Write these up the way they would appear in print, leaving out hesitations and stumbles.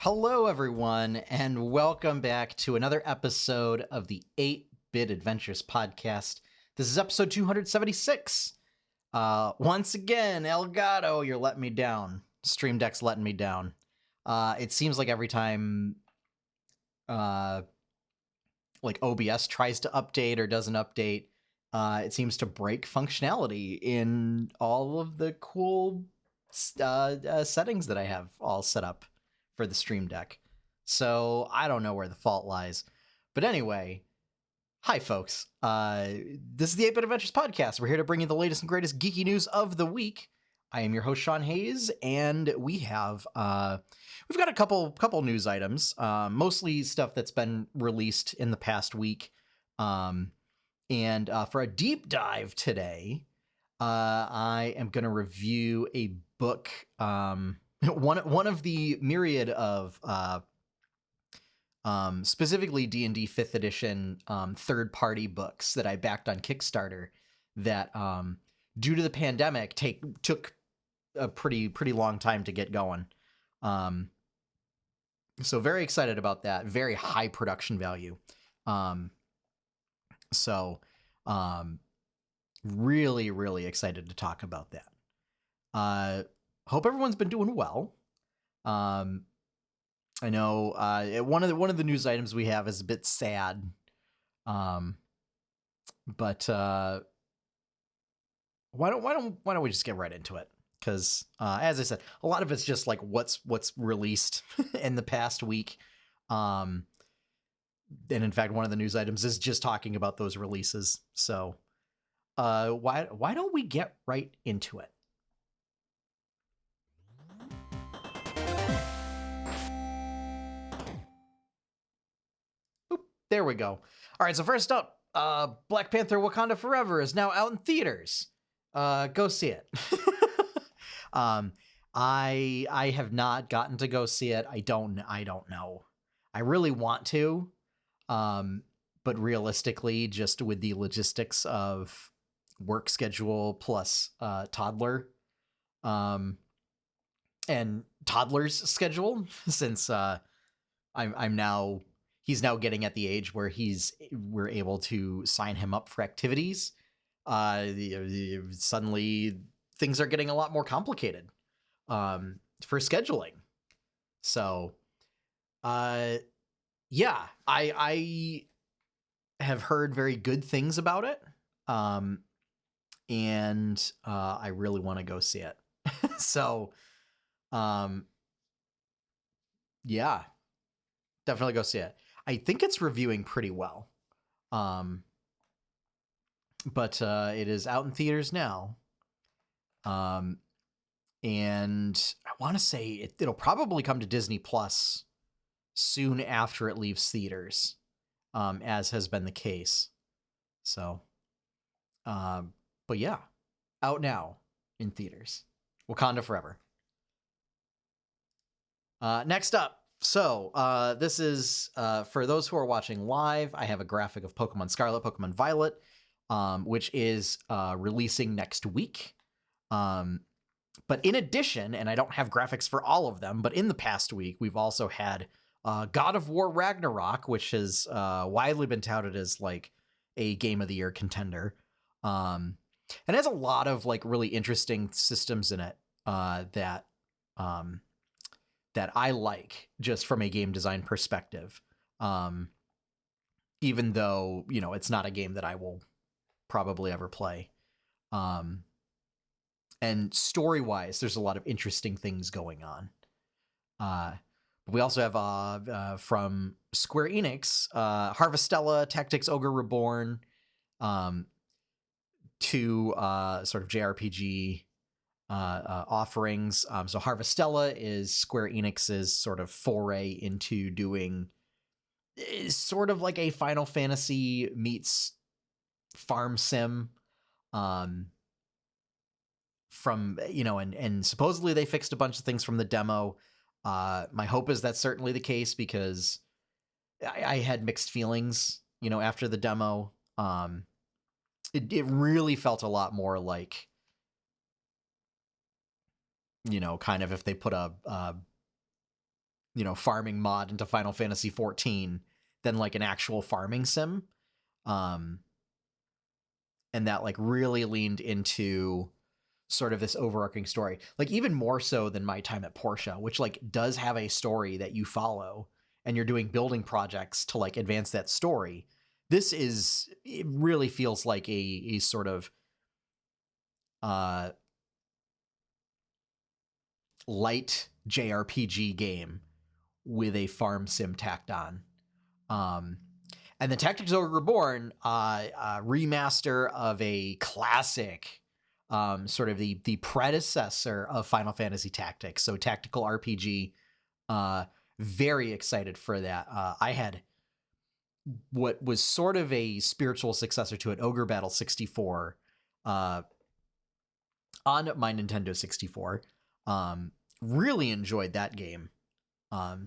Hello, everyone, and welcome back to another episode of the 8-Bit Adventures podcast. This is episode 276. Once again, Elgato, you're letting me down. Stream Deck's letting me down. It seems like every time OBS tries to update or doesn't update, it seems to break functionality in all of the cool settings that I have all set up for the Stream Deck. So I don't know where the fault lies. But anyway, hi folks. This is the 8-Bit Adventures podcast. We're here to bring you the latest and greatest geeky news of the week. I am your host, Sean Hayes, and we've got a couple news items, mostly stuff that's been released in the past week. And for a deep dive today, I am going to review a book, one of the myriad of specifically D&D 5th edition third-party books that I backed on Kickstarter that, due to the pandemic, took a pretty long time to get going. So very excited about that. Very high production value. Really excited to talk about that. Hope everyone's been doing well. I know one of the news items we have is a bit sad. But why don't we just get right into it? Because as I said, a lot of it's just like what's released in the past week. And in fact, one of the news items is just talking about those releases. So why don't we get right into it? There we go. All right, so first up, Black Panther Wakanda Forever is now out in theaters. Go see it. I have not gotten to go see it. I don't know. I really want to, but realistically, just with the logistics of work schedule plus toddler, and toddler's schedule, since he's now getting at the age where we're able to sign him up for activities. Suddenly things are getting a lot more complicated for scheduling. So, yeah, I have heard very good things about it. And I really want to go see it. So, yeah, definitely go see it. I think it's reviewing pretty well. But it is out in theaters now. And I want to say it'll probably come to Disney Plus soon after it leaves theaters, as has been the case. So, but yeah, out now in theaters. Wakanda Forever. Next up. So this is, for those who are watching live, I have a graphic of Pokemon Scarlet, Pokemon Violet, which is releasing next week. But in addition, and I don't have graphics for all of them, but in the past week, we've also had God of War Ragnarok, which has widely been touted as like a Game of the Year contender. And it has a lot of like really interesting systems in it that I like just from a game design perspective. Even though, it's not a game that I will probably ever play. And story-wise, there's a lot of interesting things going on. We also have from Square Enix, Harvestella, Tactics Ogre Reborn, two sort of JRPG offerings. So Harvestella is Square Enix's sort of foray into doing sort of like a Final Fantasy meets farm sim. From, and supposedly they fixed a bunch of things from the demo. My hope is that's certainly the case, because I had mixed feelings, after the demo. It really felt a lot more like, kind of if they put a farming mod into Final Fantasy 14 than like an actual farming sim. And that like really leaned into sort of this overarching story, like even more so than my time at Porsche, which like does have a story that you follow and you're doing building projects to like advance that story. It really feels like a sort of light JRPG game with a farm sim tacked on. And the Tactics Ogre Reborn, remaster of a classic, sort of the predecessor of Final Fantasy Tactics, so tactical RPG. Very excited for that. I had what was sort of a spiritual successor to it, Ogre Battle 64, on my Nintendo 64. Really enjoyed that game.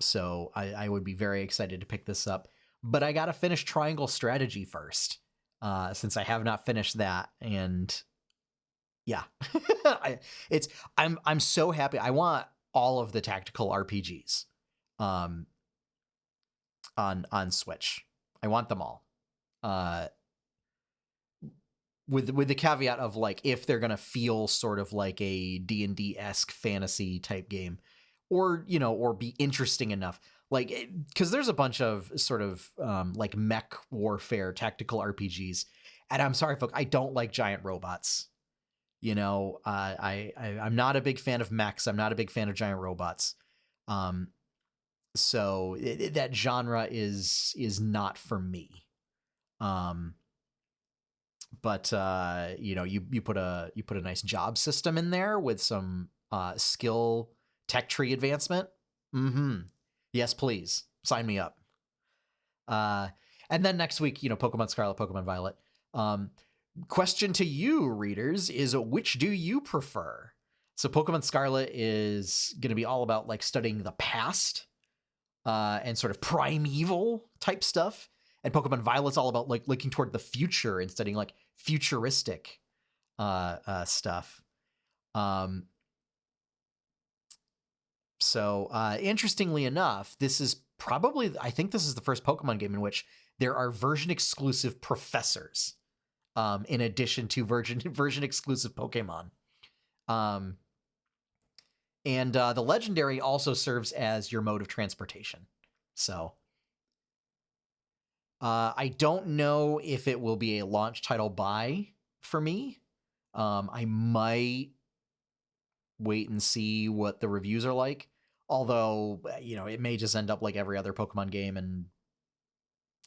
So I would be very excited to pick this up. But I gotta finish Triangle Strategy first, since I have not finished that. And yeah, I'm so happy. I want all of the tactical RPGs, on Switch. I want them all. With the caveat of like if they're gonna feel sort of like a D&D-esque fantasy type game, or or be interesting enough, like because there's a bunch of sort of like mech warfare tactical RPGs, and I'm sorry folks, I don't like giant robots. I'm not a big fan of mechs. I'm not a big fan of giant robots. So that genre is not for me. But you put a nice job system in there with some skill tech tree advancement. Yes, please sign me up. And then next week, Pokemon Scarlet, Pokemon Violet. Question to you, readers, is which do you prefer? So Pokemon Scarlet is going to be all about like studying the past, and sort of primeval type stuff. And Pokemon Violet's all about like looking toward the future and studying like futuristic stuff. So interestingly enough, I think this is the first Pokemon game in which there are version exclusive professors, in addition to version exclusive Pokemon. And the legendary also serves as your mode of transportation. So I don't know if it will be a launch title buy for me. I might wait and see what the reviews are like. Although, it may just end up like every other Pokemon game and,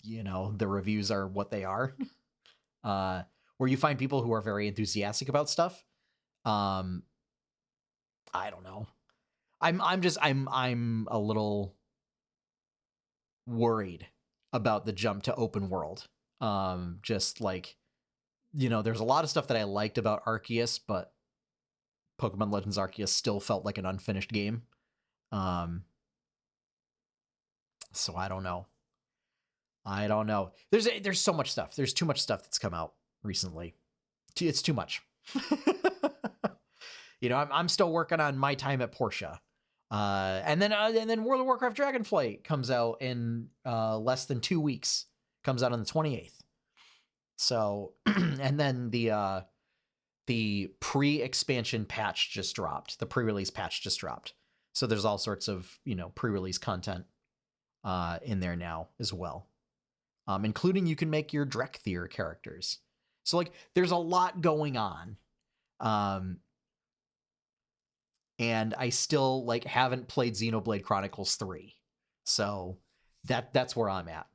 the reviews are what they are. Where you find people who are very enthusiastic about stuff. I don't know. I'm a little worried about the jump to open world. Just like, there's a lot of stuff that I liked about Arceus, but Pokemon Legends Arceus still felt like an unfinished game. So I don't know. There's so much stuff. There's too much stuff that's come out recently. It's too much. I'm still working on my time at Porsche. And then World of Warcraft Dragonflight comes out in less than 2 weeks. Comes out on the 28th. So, and then the pre-expansion patch just dropped. The pre-release patch just dropped. So there's all sorts of pre-release content in there now as well, including you can make your Drekthir characters. So like there's a lot going on. And I still like haven't played Xenoblade Chronicles 3. So that's where I'm at.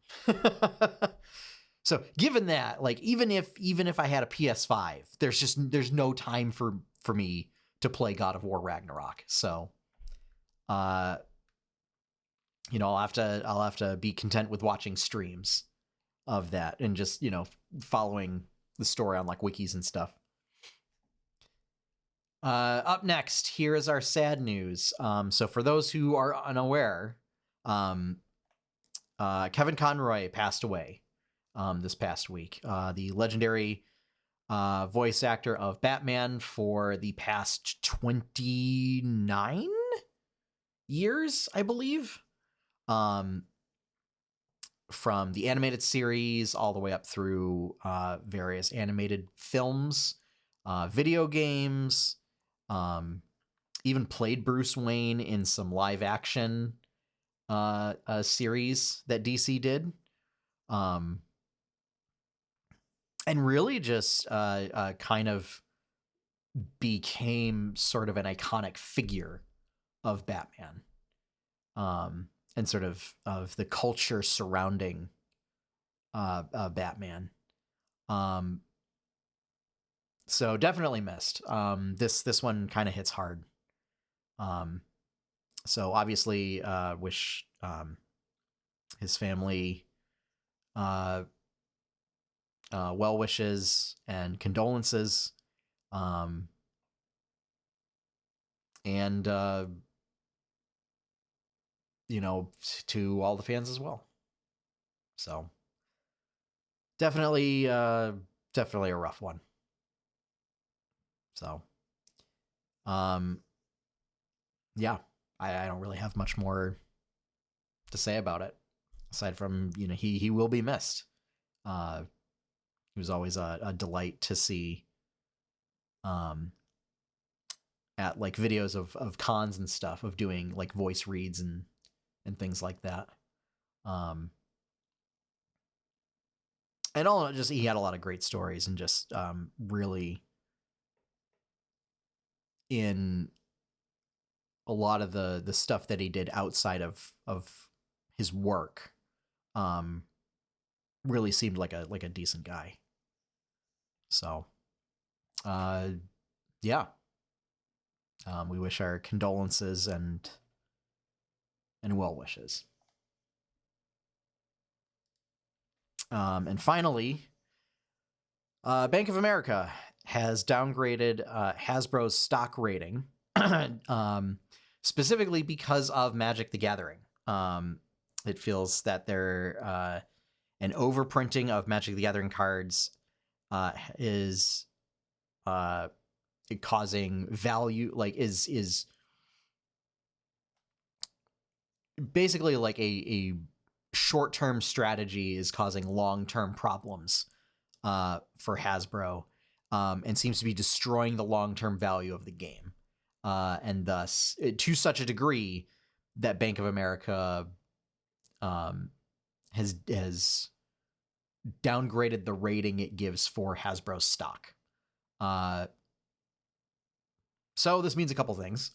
So given that, like even if I had a PS5, there's no time for me to play God of War Ragnarok. So I'll have to be content with watching streams of that and just, following the story on like wikis and stuff. Up next, here is our sad news. So for those who are unaware, Kevin Conroy passed away this past week. The legendary voice actor of Batman for the past 29 years, I believe. From the animated series all the way up through various animated films, video games, even played Bruce Wayne in some live action series that DC did. And really just kind of became sort of an iconic figure of Batman, and sort of the culture surrounding Batman. So definitely missed. This one kind of hits hard. So obviously, wish his family well wishes and condolences, and to all the fans as well. So definitely a rough one. So yeah, I don't really have much more to say about it aside from he will be missed. It was always a delight to see at like videos of cons and stuff, of doing like voice reads and things like that. And all just he had a lot of great stories, and just really in a lot of the stuff that he did outside of his work, really seemed like a decent guy. So yeah, we wish our condolences and well wishes. And finally, Bank of America has downgraded Hasbro's stock rating, specifically because of Magic the Gathering. It feels that they're an overprinting of Magic the Gathering cards is causing value, like is basically like a short-term strategy is causing long-term problems for Hasbro, and seems to be destroying the long-term value of the game, and thus to such a degree that Bank of America has downgraded the rating it gives for Hasbro's stock. So this means a couple things.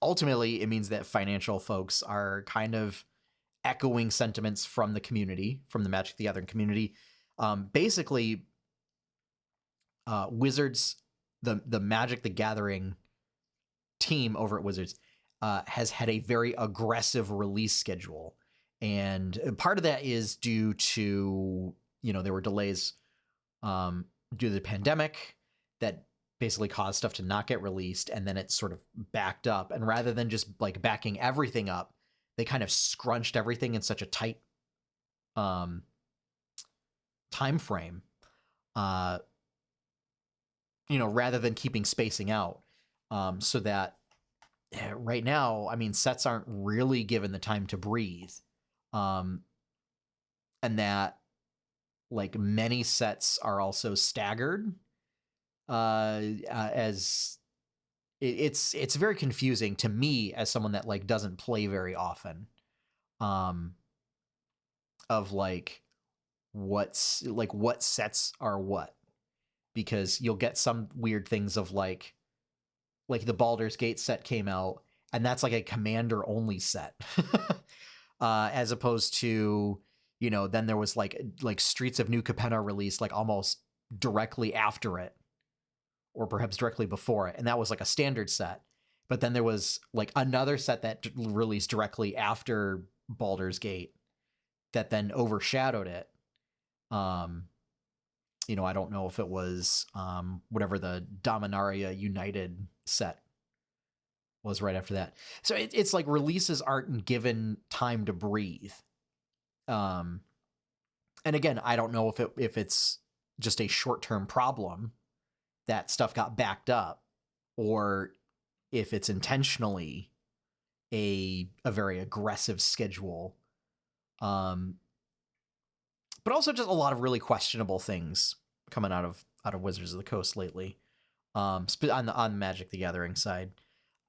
Ultimately, it means that financial folks are kind of echoing sentiments from the community, from the Magic the Gathering community. Basically, Wizards, the Magic the Gathering team over at Wizards, has had a very aggressive release schedule. And part of that is due to, there were delays due to the pandemic that basically caused stuff to not get released, and then it sort of backed up. And rather than just like backing everything up, they kind of scrunched everything in such a tight time frame, rather than keeping spacing out, so that right now, I mean, sets aren't really given the time to breathe, and that like many sets are also staggered, as it's very confusing to me as someone that like doesn't play very often, of like what sets are what, because you'll get some weird things of like the Baldur's Gate set came out, and that's like a commander only set, as opposed to then there was like Streets of New Capenna released like almost directly after it, or perhaps directly before it, and that was like a standard set. But then there was like another set that released directly after Baldur's Gate that then overshadowed it. I don't know if it was whatever the Dominaria United set was right after that. So it's like releases aren't given time to breathe. And again, I don't know if it's just a short-term problem that stuff got backed up, or if it's intentionally a very aggressive schedule. But also just a lot of really questionable things coming out of Wizards of the Coast lately. On the Magic the Gathering side.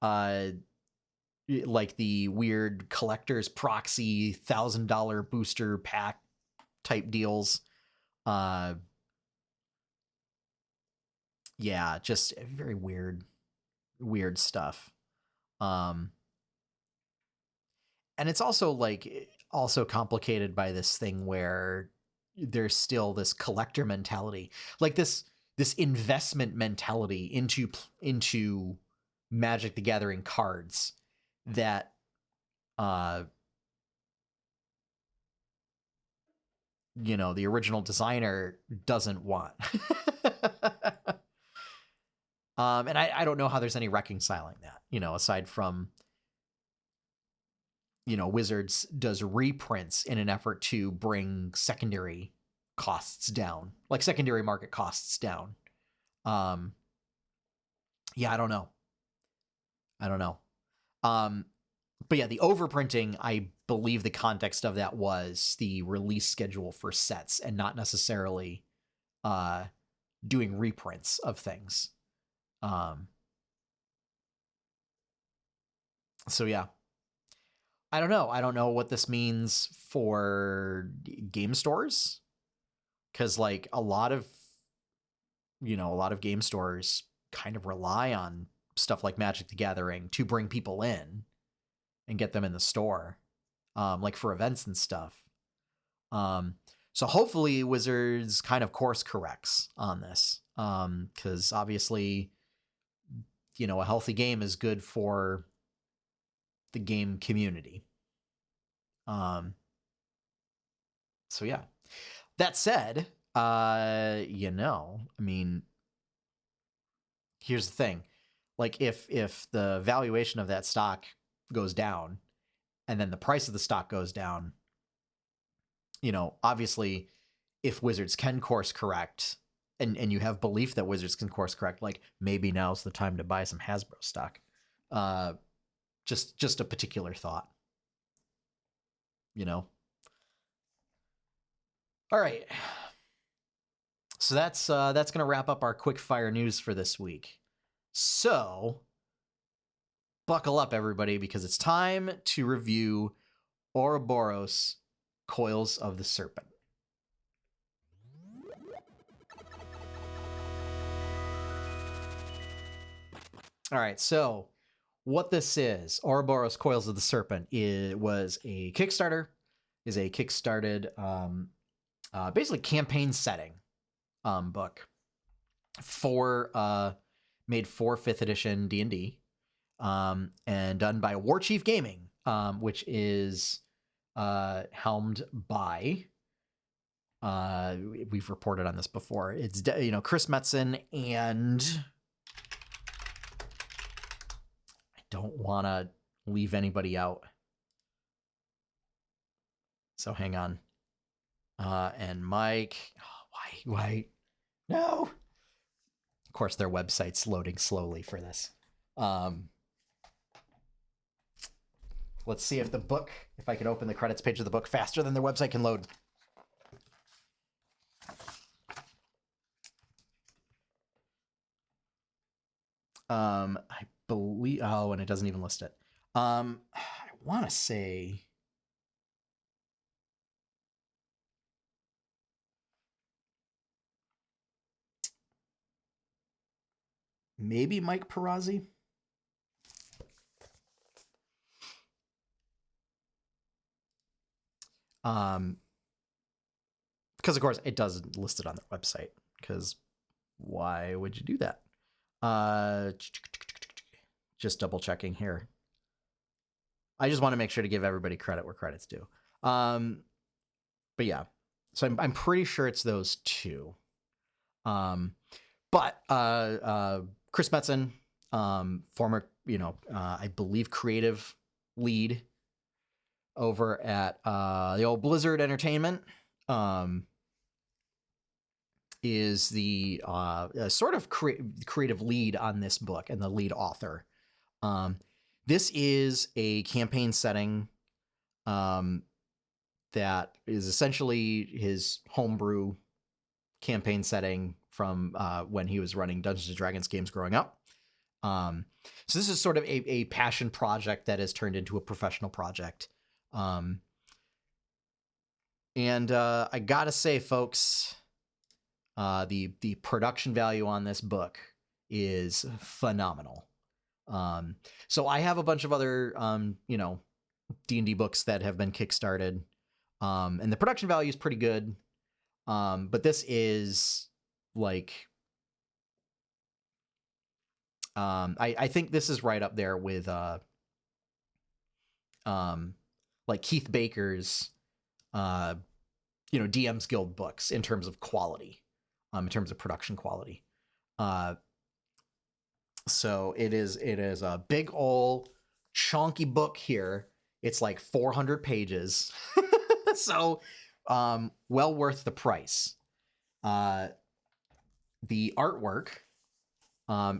Like the weird collector's proxy $1,000 booster pack type deals. Yeah, just very weird stuff. And it's also complicated by this thing where there's still this collector mentality, like this investment mentality into Magic the Gathering cards that the original designer doesn't want. And I don't know how there's any reconciling that, aside from, Wizards does reprints in an effort to bring secondary costs down, like secondary market costs down. Yeah, I don't know. But yeah, the overprinting, I believe the context of that was the release schedule for sets and not necessarily doing reprints of things. So yeah, I don't know. I don't know what this means for game stores, because like a lot of game stores kind of rely on stuff like Magic the Gathering to bring people in and get them in the store, like for events and stuff. So hopefully Wizards kind of course corrects on this, because obviously, a healthy game is good for the game community. So yeah. That said, I mean, here's the thing. Like if the valuation of that stock goes down and then the price of the stock goes down, obviously if Wizards can course correct and you have belief that Wizards can course correct, like maybe now's the time to buy some Hasbro stock. Just a particular thought. All right. So that's going to wrap up our quick fire news for this week. So buckle up, everybody, because it's time to review Auroboros, Coils of the Serpent. All right, so what this is, Auroboros, Coils of the Serpent, was a Kickstarter, is a kickstarted basically campaign setting book made for 5th edition D&D, and done by Warchief Gaming, which is helmed by we've reported on this before. It's Chris Metzen, and I don't want to leave anybody out, so hang on. And Mike, why no? Of course, their website's loading slowly for this. Let's see if I can open the credits page of the book faster than their website can load. I believe, and it doesn't even list it. I want to say, maybe Mike Perazzi. Because of course it doesn't list it on their website, because why would you do that? Just double checking here. I just want to make sure to give everybody credit where credit's due. But yeah, so I'm pretty sure it's those two. But Chris Metzen, former, I believe creative lead over at the old Blizzard Entertainment, is the sort of creative lead on this book and the lead author. This is a campaign setting that is essentially his homebrew campaign setting from when he was running Dungeons and Dragons games growing up. So this is sort of a passion project that has turned into a professional project. And I gotta say, folks, the production value on this book is phenomenal. So I have a bunch of other D&D books that have been kickstarted, and the production value is pretty good. But this is like, I think this is right up there with like Keith Baker's DM's Guild books in terms of quality, in terms of production quality. So it is a big old chunky book here. It's like 400 pages. So well worth the price. The artwork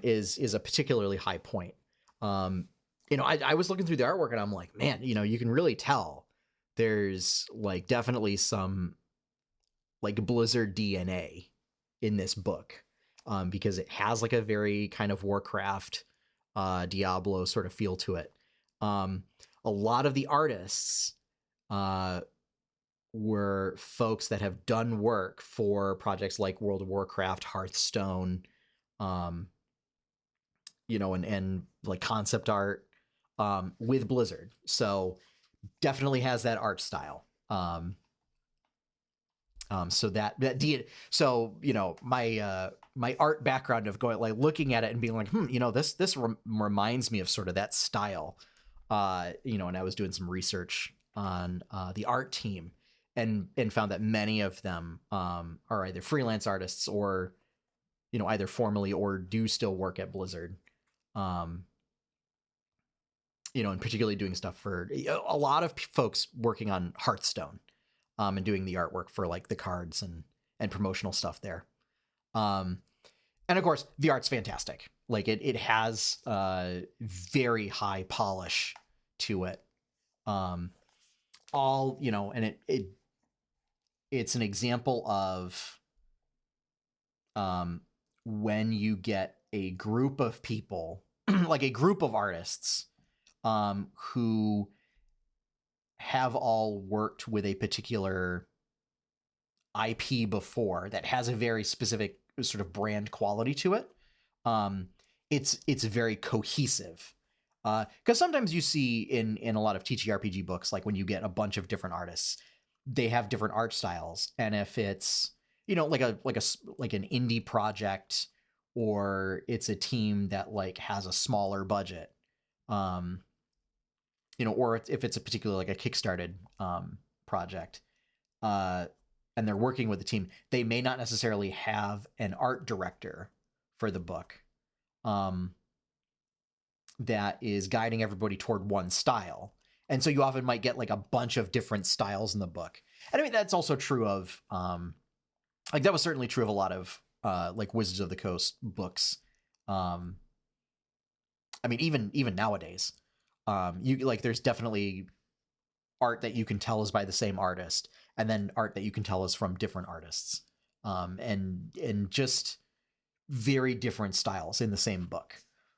is a particularly high point. I was looking through the artwork and I'm like, man, you can really tell there's like definitely some like Blizzard DNA in this book, because it has like a very kind of Warcraft, Diablo sort of feel to it. A lot of the artists were folks that have done work for projects like World of Warcraft, Hearthstone, and like concept art with Blizzard. So definitely has that art style. So my art background of going like looking at it and being like, this reminds me of sort of that style. And I was doing some research on the art team and found that many of them are either freelance artists or either formally or do still work at Blizzard. And particularly doing stuff for a lot of folks working on Hearthstone, and doing the artwork for like the cards and promotional stuff there. And of course, the art's fantastic. Like it has very high polish to it. And it's an example of when you get a group of people, like a group of artists, who have all worked with a particular IP before that has a very specific sort of brand quality to it. It's very cohesive. Because sometimes you see in a lot of TTRPG books, like when you get a bunch of different artists, they have different art styles, and if it's like an indie project, or it's a team that like has a smaller budget, or if it's a particular like a kickstarted project, and they're working with the team, they may not necessarily have an art director for the book that is guiding everybody toward one style. And so you often might get like a bunch of different styles in the book. And I mean, that's also true of, like that was certainly true of a lot of like Wizards of the Coast books. I mean, even nowadays, there's definitely art that you can tell is by the same artist, and then art that you can tell is from different artists, and just very different styles in the same book.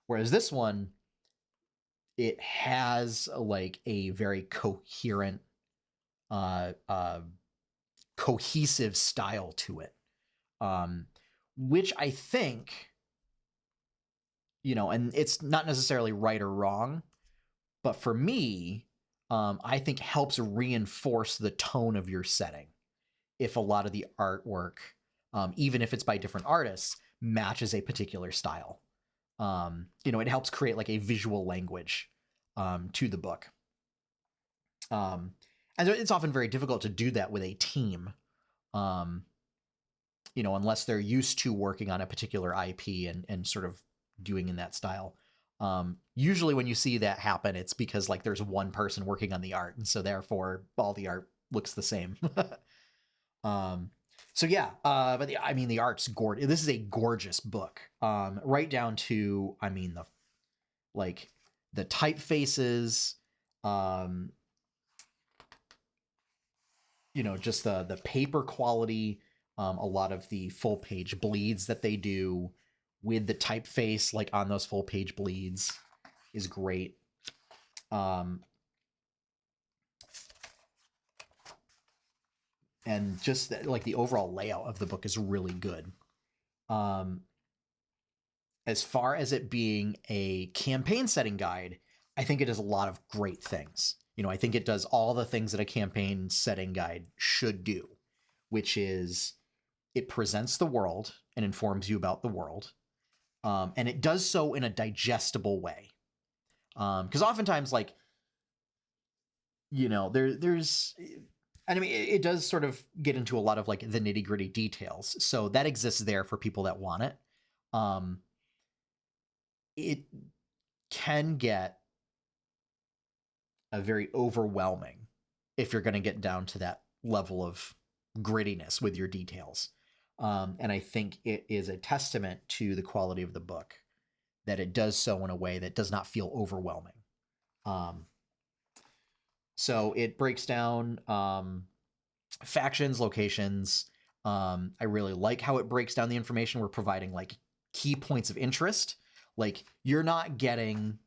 Whereas this one, it has like a very coherent, cohesive style to it, which I think, and it's not necessarily right or wrong, but for me, I think helps reinforce the tone of your setting if a lot of the artwork, even if it's by different artists, matches a particular style. It helps create like a visual language to the book. And it's often very difficult to do that with a team, unless they're used to working on a particular IP and sort of doing in that style. Usually when you see that happen, it's because like there's one person working on the art, and so therefore all the art looks the same. So yeah, but the art's gorgeous. This is a gorgeous book, right down to, the the typefaces, um, just the paper quality, a lot of the full page bleeds that they do with the typeface, like on those full page bleeds, is great. And just like the overall layout of the book is really good. As far as it being a campaign setting guide, I think it does a lot of great things. I think it does all the things that a campaign setting guide should do, which is it presents the world and informs you about the world. And it does so in a digestible way. Because oftentimes, like, there's, and I mean, it does sort of get into a lot of like the nitty gritty details. So that exists there for people that want it. It can get a very overwhelming if you're going to get down to that level of grittiness with your details. And I think it is a testament to the quality of the book that it does so in a way that does not feel overwhelming. So it breaks down factions, locations. I really like how it breaks down the information. We're providing like key points of interest. Like you're not getting,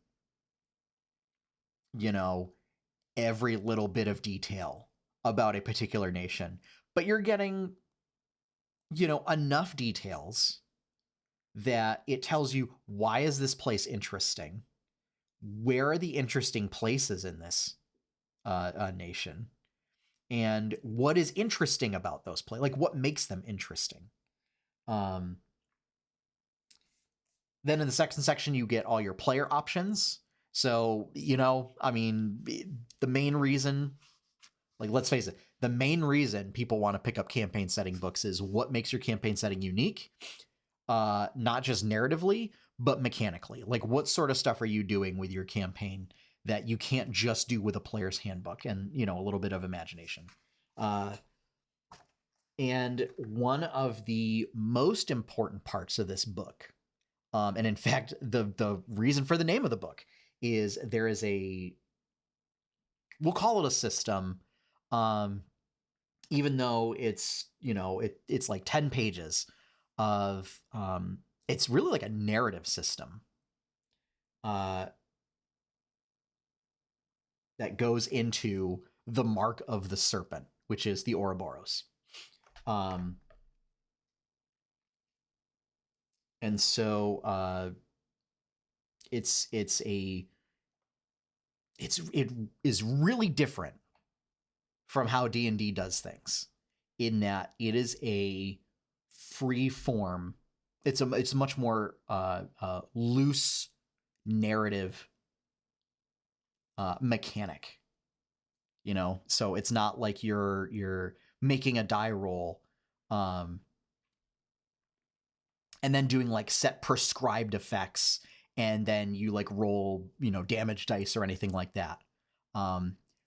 every little bit of detail about a particular nation, but you're getting, enough details that it tells you, why is this place interesting? Where are the interesting places in this nation? And what is interesting about those places? Like what makes them interesting? Then in the second section, you get all your player options. So, I mean, the main reason, like, let's face it, the main reason people want to pick up campaign setting books is what makes your campaign setting unique, not just narratively, but mechanically. Like, what sort of stuff are you doing with your campaign that you can't just do with a player's handbook and, a little bit of imagination? And one of the most important parts of this book, and in fact, the reason for the name of the book is there is we'll call it a system, even though it's, it's like 10 pages of, it's really like a narrative system that goes into the mark of the Serpent, which is the Auroboros. And so it is really different from how D&D does things, in that it is a free form. It's a much more loose narrative mechanic. So it's not like you're making a die roll and then doing like set prescribed effects, and then you like roll, damage dice or anything like that.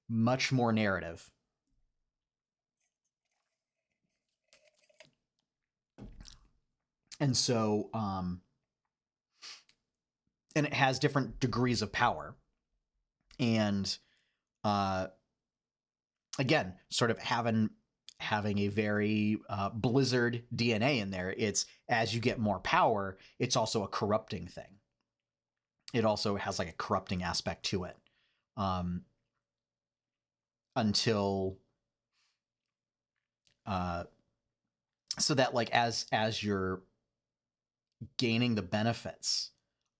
Much more narrative. And so, and it has different degrees of power. And again, sort of having a very Blizzard DNA in there. It's, as you get more power, it's also a corrupting thing. It also has like a corrupting aspect to it. Until so that like as you're gaining the benefits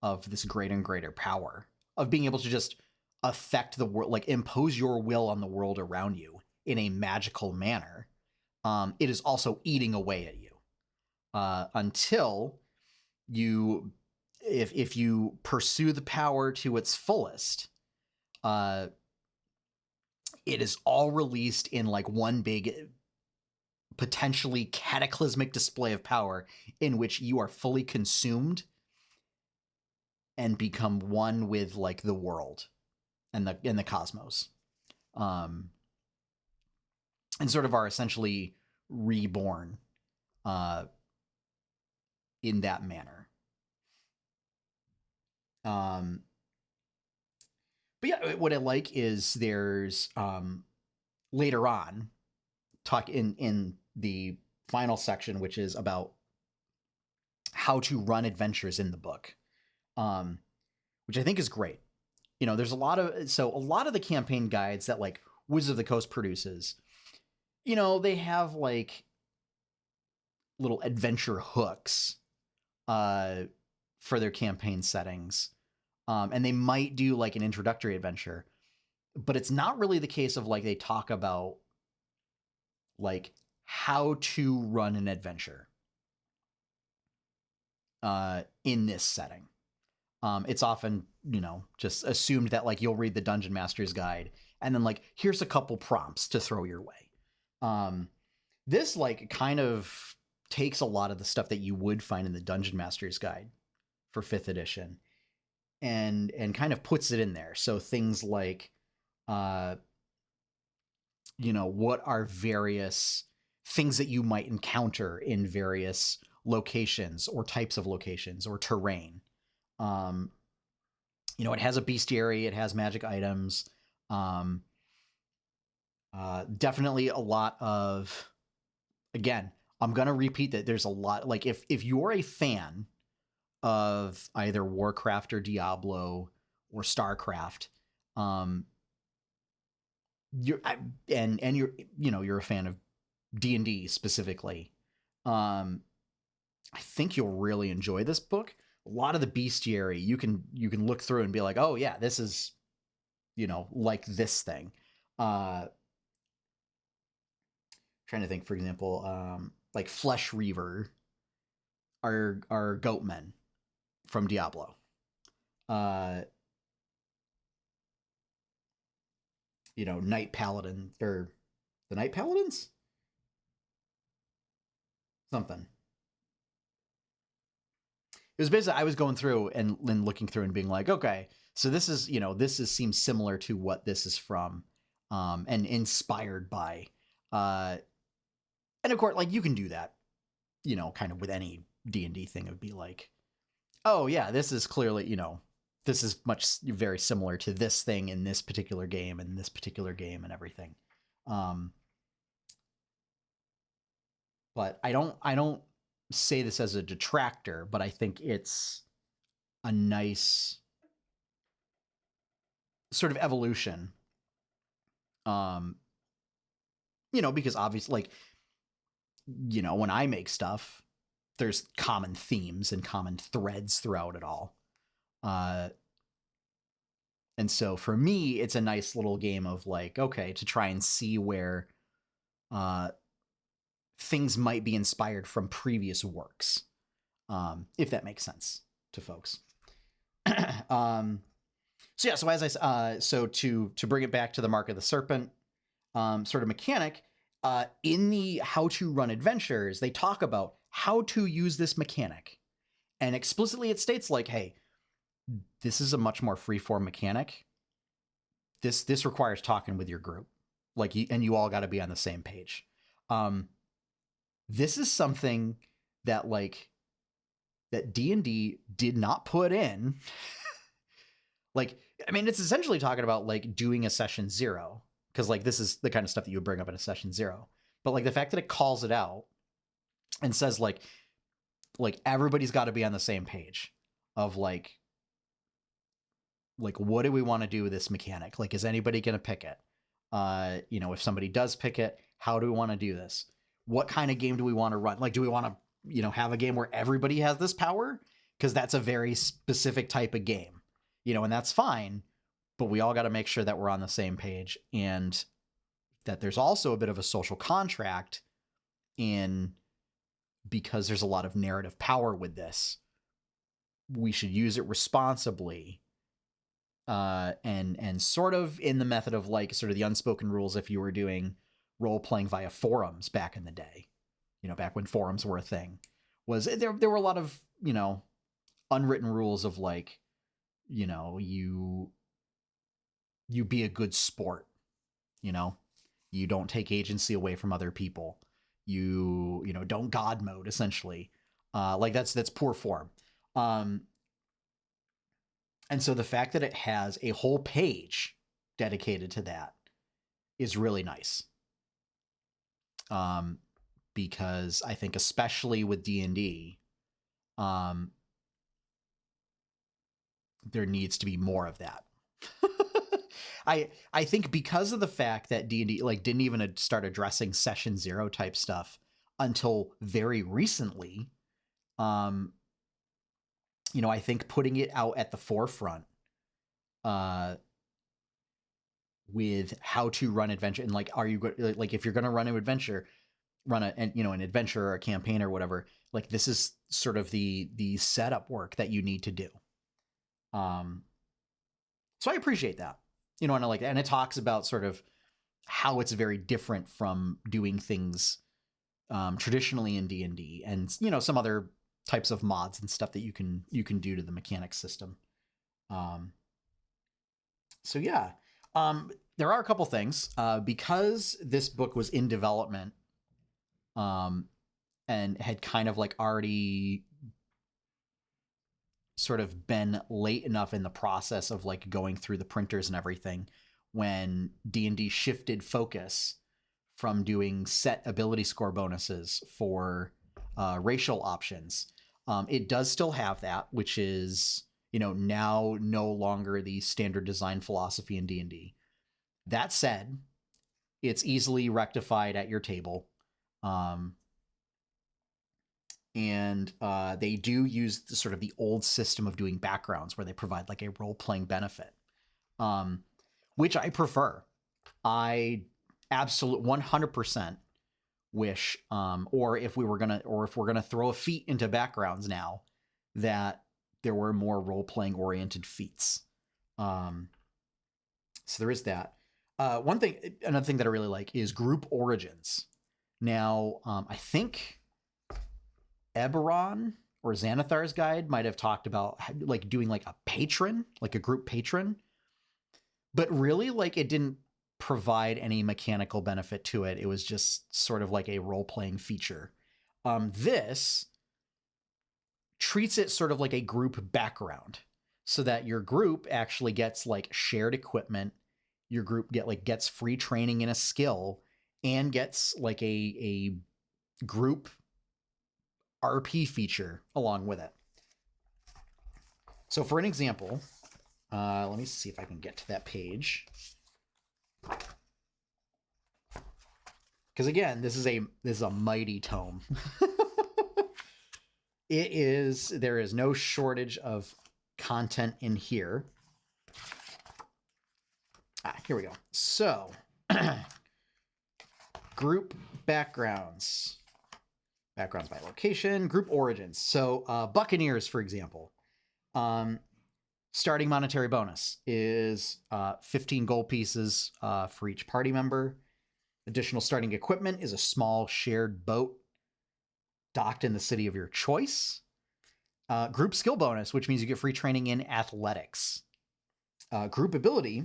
of this greater and greater power of being able to just affect the world, like impose your will on the world around you in a magical manner, it is also eating away at you until you, if you pursue the power to its fullest, it is all released in like one big, potentially cataclysmic display of power in which you are fully consumed and become one with like the world and the cosmos, and sort of are essentially reborn in that manner. But yeah, what I like is there's later on talk in the final section, which is about how to run adventures in the book, which I think is great. There's a lot of the campaign guides that like Wizards of the Coast produces, they have like little adventure hooks for their campaign settings. And they might do like an introductory adventure, but it's not really the case of like they talk about like how to run an adventure in this setting. It's often, just assumed that like you'll read the Dungeon Master's Guide and then like here's a couple prompts to throw your way. This like kind of takes a lot of the stuff that you would find in the Dungeon Master's Guide for 5th edition and kind of puts it in there. So things like what are various things that you might encounter in various locations or types of locations or terrain. It has a bestiary, it has magic items. Definitely a lot of, again, I'm going to repeat that there's a lot, like if you're a fan of either Warcraft or Diablo or StarCraft, you're a fan of D&D specifically, I think you'll really enjoy this book. A lot of the bestiary you can look through and be like, oh yeah, this is like this thing. Trying to think, for example, like Flesh Reaver are goatmen from Diablo. Night Paladin or the Night Paladins? Something. It was basically I was going through and looking through and being like, okay, so this seems similar to what this is from, and inspired by, and of course, like you can do that, kind of with any D&D thing. It would be like, oh yeah, this is clearly, this is very similar to this thing in this particular game and this particular game and everything. But I don't say this as a detractor, but I think it's a nice sort of evolution. Because obviously, like, when I make stuff, there's common themes and common threads throughout it all. And so for me, it's a nice little game of like, okay, to try and see where things might be inspired from previous works, if that makes sense to folks. So yeah, so as I so to bring it back to the Mark of the Serpent sort of mechanic, in the how to run adventures, they talk about how to use this mechanic, and explicitly it states like, hey, this is a much more freeform mechanic. This requires talking with your group, like, and you all got to be on the same page. This is something that like that D&D did not put in. Like, I mean, it's essentially talking about like doing a session 0, because like this is the kind of stuff that you would bring up in a session 0. But like the fact that it calls it out and says like everybody's got to be on the same page of like what do we want to do with this mechanic? Like, is anybody going to pick it? If somebody does pick it, how do we want to do this? What kind of game do we want to run? Like, do we want to, have a game where everybody has this power? Because that's a very specific type of game, and that's fine, but we all got to make sure that we're on the same page, and that there's also a bit of a social contract because there's a lot of narrative power with this. We should use it responsibly, and sort of in the method of like sort of the unspoken rules if you were doing role playing via forums back in the day, back when forums were a thing, was there were a lot of, unwritten rules of like, you be a good sport, you don't take agency away from other people, you don't God mode essentially, like that's poor form. And so the fact that it has a whole page dedicated to that is really nice. Because I think especially with D&D, there needs to be more of that. I think because of the fact that D&D like didn't even start addressing session 0 type stuff until very recently, I think putting it out at the forefront with how to run adventure, and like, are you like, if you're going to run an adventure, run an adventure or a campaign or whatever, like this is sort of the setup work that you need to do. So I appreciate that, and I like that. And it talks about sort of how it's very different from doing things traditionally in D&D, and some other types of mods and stuff that you can do to the mechanics system. So yeah, there are a couple things because this book was in development, and had kind of like already sort of been late enough in the process of like going through the printers and everything when D&D shifted focus from doing set ability score bonuses for racial options. It does still have that, which is, now no longer the standard design philosophy in D&D. That said, it's easily rectified at your table. And they do use the old system of doing backgrounds where they provide like a role-playing benefit, which I prefer. I absolutely 100% wish, or if we're gonna throw a feat into backgrounds now, that there were more role-playing oriented feats. So there is that. Another thing that I really like is group origins. Now, I think Eberron or Xanathar's guide might have talked about like doing like a patron, like a group patron, but really like it didn't provide any mechanical benefit to it. It was just sort of like a role-playing feature. This treats it sort of like a group background, so that your group actually gets like shared equipment. Your group gets free training in a skill and gets like a group RP feature along with it. So for an example, let me see if I can get to that page. Because again, this is a mighty tome. There is no shortage of content in here. Here we go. So, group backgrounds. Backgrounds by location, group origins. So Buccaneers, for example, starting monetary bonus is 15 gold pieces for each party member. Additional starting equipment is a small shared boat docked in the city of your choice. Group skill bonus, which means you get free training in athletics. Group ability.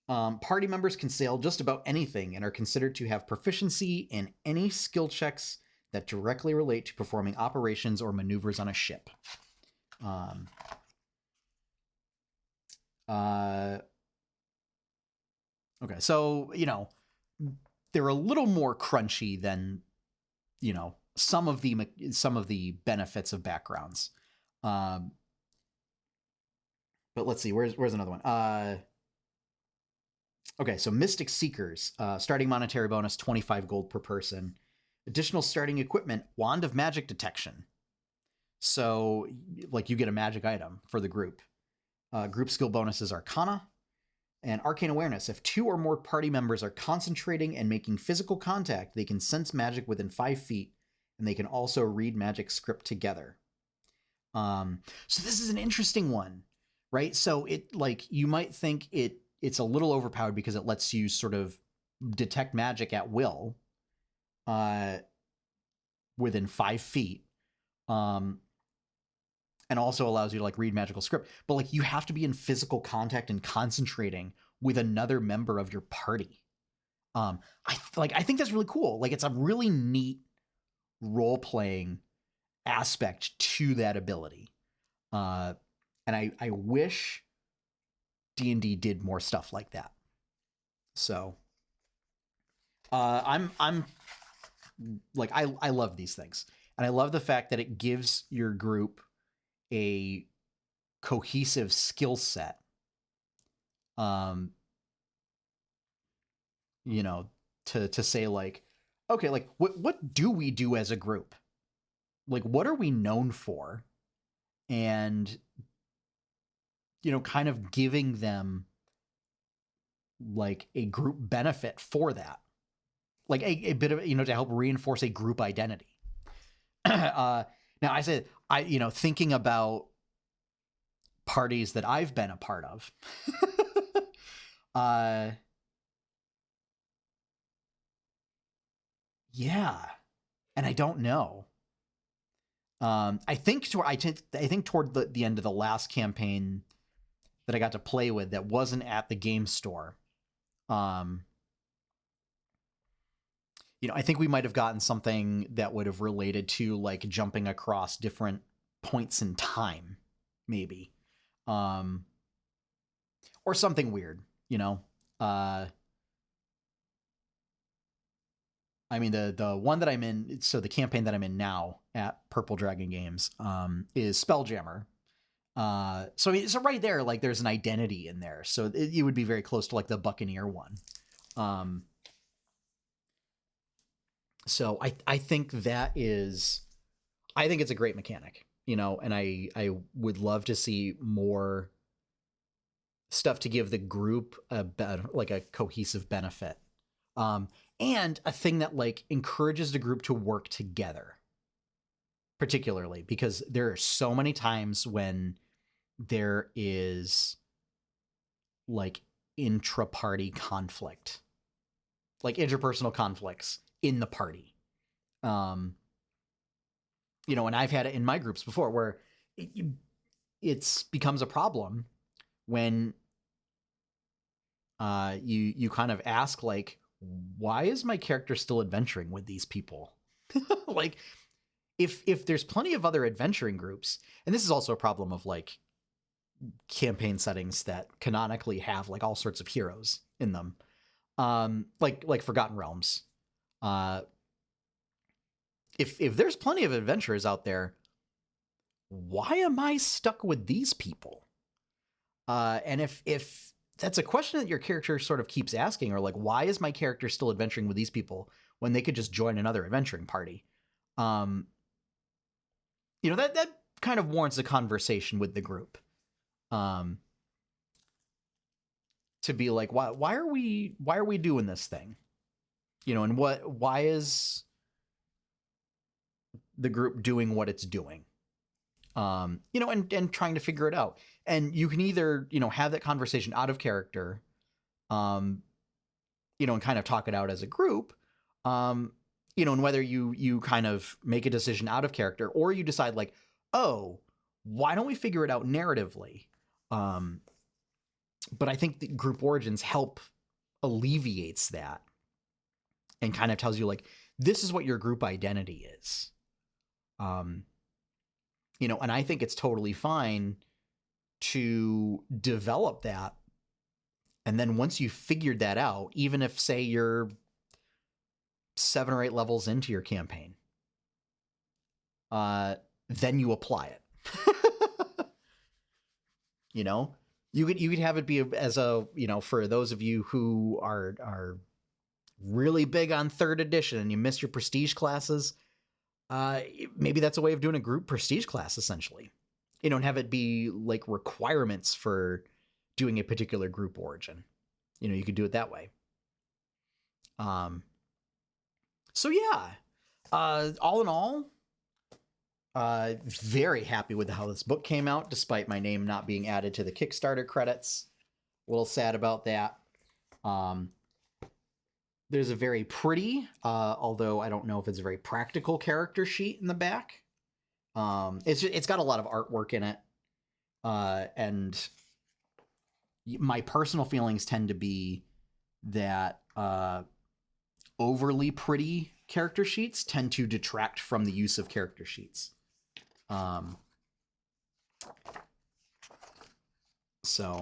Party members can sail just about anything and are considered to have proficiency in any skill checks that directly relate to performing operations or maneuvers on a ship. Okay, so, they're a little more crunchy than, some of the benefits of backgrounds. But let's see, where's another one? Okay, so Mystic Seekers, starting monetary bonus, 25 gold per person. Additional starting equipment, Wand of Magic Detection. So, like, you get a magic item for the group. Group skill bonuses, Arcana. And Arcane Awareness. If 2 or more party members are concentrating and making physical contact, they can sense magic within 5 feet, and they can also read magic script together. So this is an interesting one, right? So you might think it's a little overpowered because it lets you sort of detect magic at will within 5 feet, and also allows you to like read magical script. But like you have to be in physical contact and concentrating with another member of your party. I think that's really cool. Like it's a really neat role-playing aspect to that ability. And I wish D&D did more stuff like that. So I'm like, I love these things. And I love the fact that it gives your group a cohesive skill set. You know, to say like, okay, like what do we do as a group? Like, what are we known for? And, you know, kind of giving them like a group benefit for that. Like a bit of, you know, to help reinforce a group identity. Now I said, you know, thinking about parties that I've been a part of, yeah, and I don't know. I think toward the end of the last campaign that I got to play with that wasn't at the game store. You know, I think we might have gotten something that would have related to like jumping across different points in time, maybe. Or something weird, you know. I mean, the one that I'm in, so the campaign that I'm in now at Purple Dragon Games, is Spelljammer. So I mean, so right there, like there's an identity in there. So it would be very close to like the Buccaneer one. So I think that is, I think it's a great mechanic, you know, and I would love to see more stuff to give the group like a cohesive benefit. And a thing that like encourages the group to work together, particularly because there are so many times when there is like intra-party conflict, like interpersonal conflicts in the party. You know, and I've had it in my groups before where it's becomes a problem when you kind of ask like, why is my character still adventuring with these people? Like, if there's plenty of other adventuring groups, and this is also a problem of like campaign settings that canonically have like all sorts of heroes in them, like Forgotten Realms. If there's plenty of adventurers out there, why am I stuck with these people? And if that's a question that your character sort of keeps asking, or like, why is my character still adventuring with these people when they could just join another adventuring party? You know, that kind of warrants a conversation with the group. To be like, why are we doing this thing? You know, and why is the group doing what it's doing? You know, and trying to figure it out. And you can either, you know, have that conversation out of character, you know, and kind of talk it out as a group, you know, and whether you kind of make a decision out of character, or you decide like, oh, why don't we figure it out narratively? But I think the group origins help alleviates that and kind of tells you like, this is what your group identity is. You know, and I think it's totally fine to develop that. And then once you've figured that out, even if say you're 7 or 8 levels into your campaign, then you apply it. You know, you could have it be as a, you know, for those of you who are really big on 3rd edition and you miss your prestige classes, maybe that's a way of doing a group prestige class, essentially. You know, and have it be like requirements for doing a particular group origin. You know, you could do it that way. So yeah, all in all, very happy with how this book came out, despite my name not being added to the Kickstarter credits. A little sad about that. There's a very pretty, although I don't know if it's a very practical character sheet in the back. It's got a lot of artwork in it. And my personal feelings tend to be that overly pretty character sheets tend to detract from the use of character sheets. So,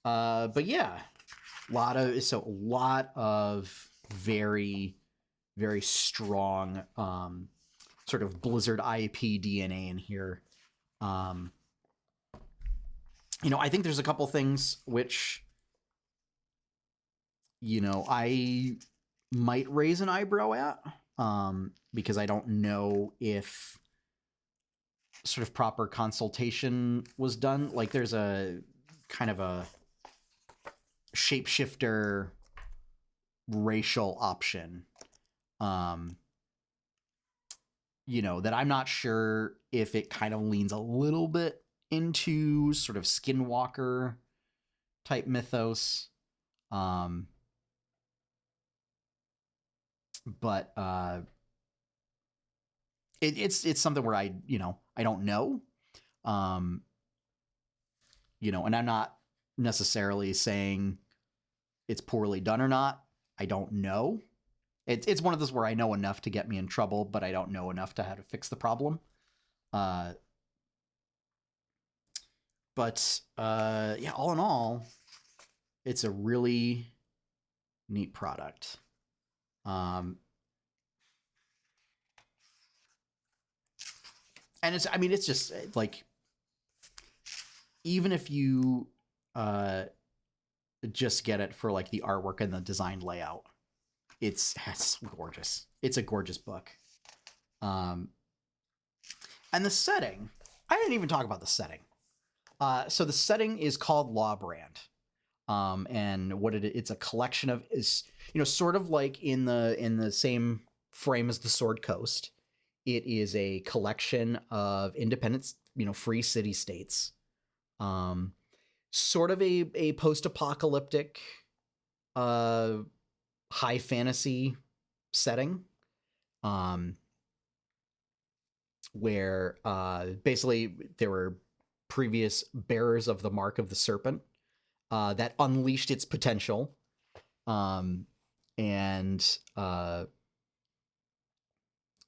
but yeah, a lot of very, very strong sort of Blizzard IP DNA in here. I think there's a couple things which, I might raise an eyebrow at, because I don't know if sort of proper consultation was done. Like, there's a kind of a shapeshifter racial option, that I'm not sure if it kind of leans a little bit into sort of skinwalker type mythos. But it's something where I don't know. And I'm not necessarily saying it's poorly done or not. I don't know. It's one of those where I know enough to get me in trouble, but I don't know enough to how to fix the problem. But yeah, all in all, it's a really neat product. And it's just like, even if you just get it for like the artwork and the design layout, it's gorgeous. It's a gorgeous book. And the setting, I didn't even talk about the setting. So the setting is called Lawbrand. And what it's a collection of is, sort of like in the same frame as the Sword Coast. It is a collection of independent, free city states. Sort of a post-apocalyptic, high fantasy setting, where basically there were previous bearers of the mark of the Serpent that unleashed its potential, and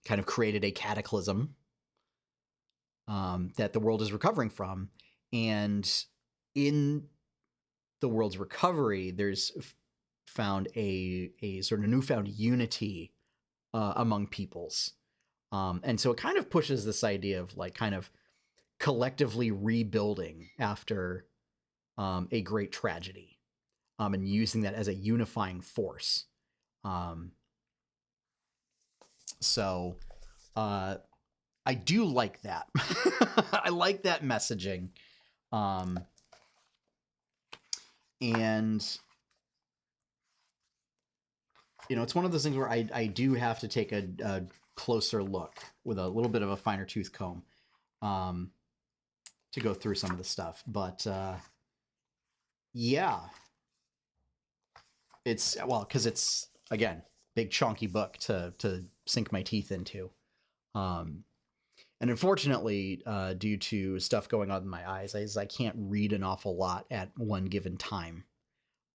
kind of created a cataclysm that the world is recovering from. And in the world's recovery, there's found a sort of newfound unity among peoples. And so it kind of pushes this idea of like kind of collectively rebuilding after a great tragedy, and using that as a unifying force. So I do like that. I like that messaging. And it's one of those things where I do have to take a closer look with a little bit of a finer tooth comb to go through some of the stuff. But yeah, it's, well, because it's, again, big chunky book to sink my teeth into. And unfortunately, due to stuff going on in my eyes, I can't read an awful lot at one given time.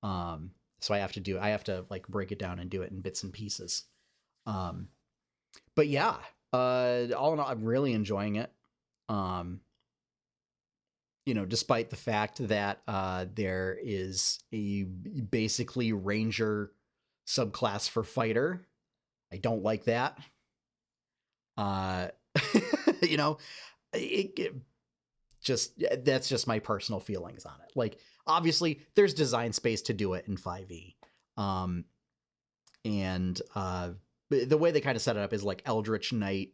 So I have to like break it down and do it in bits and pieces. But yeah, all in all, I'm really enjoying it. Despite the fact that there is a basically Ranger subclass for fighter, I don't like that. That's just my personal feelings on it. Like, obviously, there's design space to do it in 5e. And the way they kind of set it up is like Eldritch Knight,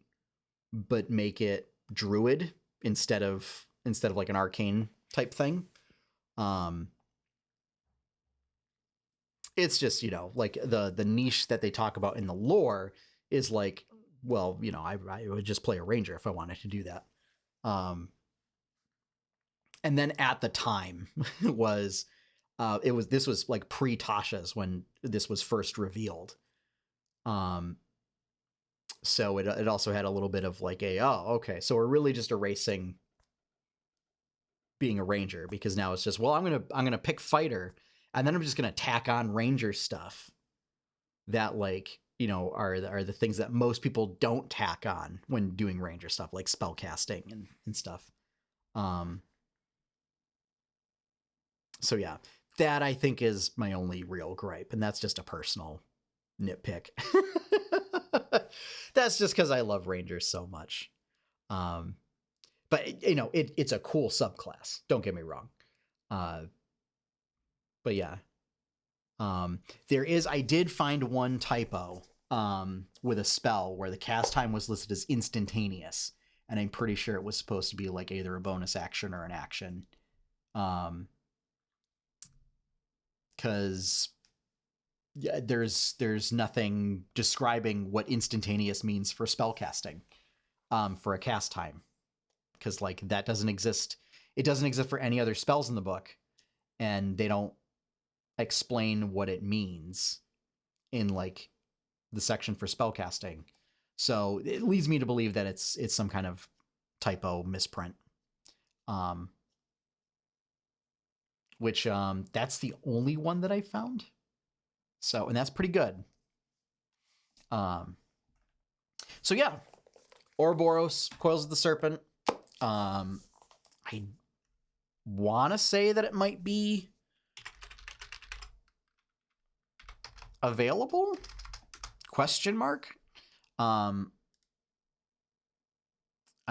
but make it Druid instead of like an arcane type thing. It's just, like the niche that they talk about in the lore is like, well, I would just play a Ranger if I wanted to do that. And then at the time was, this was like pre-Tasha's when this was first revealed. So it also had a little bit of like okay, so we're really just erasing being a Ranger, because now it's just, well, I'm gonna pick fighter, and then I'm just gonna tack on Ranger stuff that, like, are the things that most people don't tack on when doing Ranger stuff, like spell casting and stuff. So yeah, that I think is my only real gripe, and that's just a personal nitpick. That's just because I love Rangers so much. But it's a cool subclass. Don't get me wrong. But yeah, I did find one typo with a spell where the cast time was listed as instantaneous, and I'm pretty sure it was supposed to be like either a bonus action or an action. Because there's nothing describing what instantaneous means for spell casting, for a cast time, because like that doesn't exist. It doesn't exist for any other spells in the book, and they don't explain what it means in like the section for spell casting. So it leads me to believe that it's some kind of typo misprint. Which that's the only one that I found. So, and that's pretty good. So yeah, Ouroboros, Coils of the Serpent. I want to say that it might be available? Question mark. I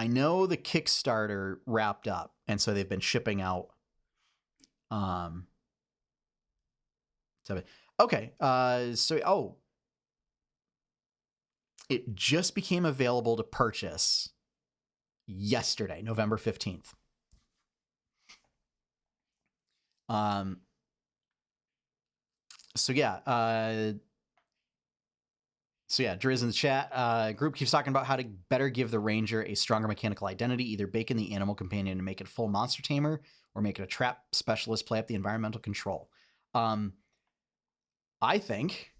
know the Kickstarter wrapped up, and so they've been shipping out. Okay. It just became available to purchase yesterday, November 15th. So yeah, Driz in the chat. Group keeps talking about how to better give the Ranger a stronger mechanical identity, either bake in the animal companion and make it full monster tamer, or make it a trap specialist, play up the environmental control. I think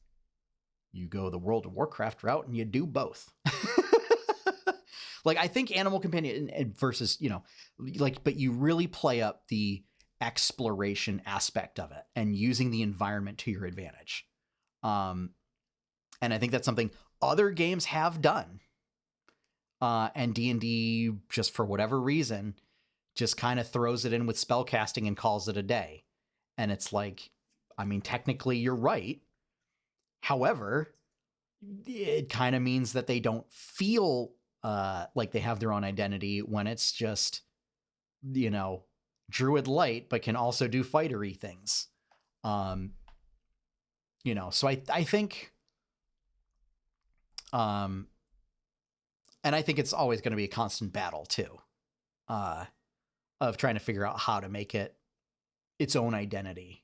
you go the World of Warcraft route and you do both. Like, I think animal companion versus, but you really play up the exploration aspect of it and using the environment to your advantage. And I think that's something other games have done. And D&D, just for whatever reason, just kind of throws it in with spellcasting and calls it a day. And it's like, I mean, technically you're right. However, it kind of means that they don't feel like they have their own identity when it's just, druid light, but can also do fightery things. So I think, and I think it's always going to be a constant battle too, of trying to figure out how to make it its own identity.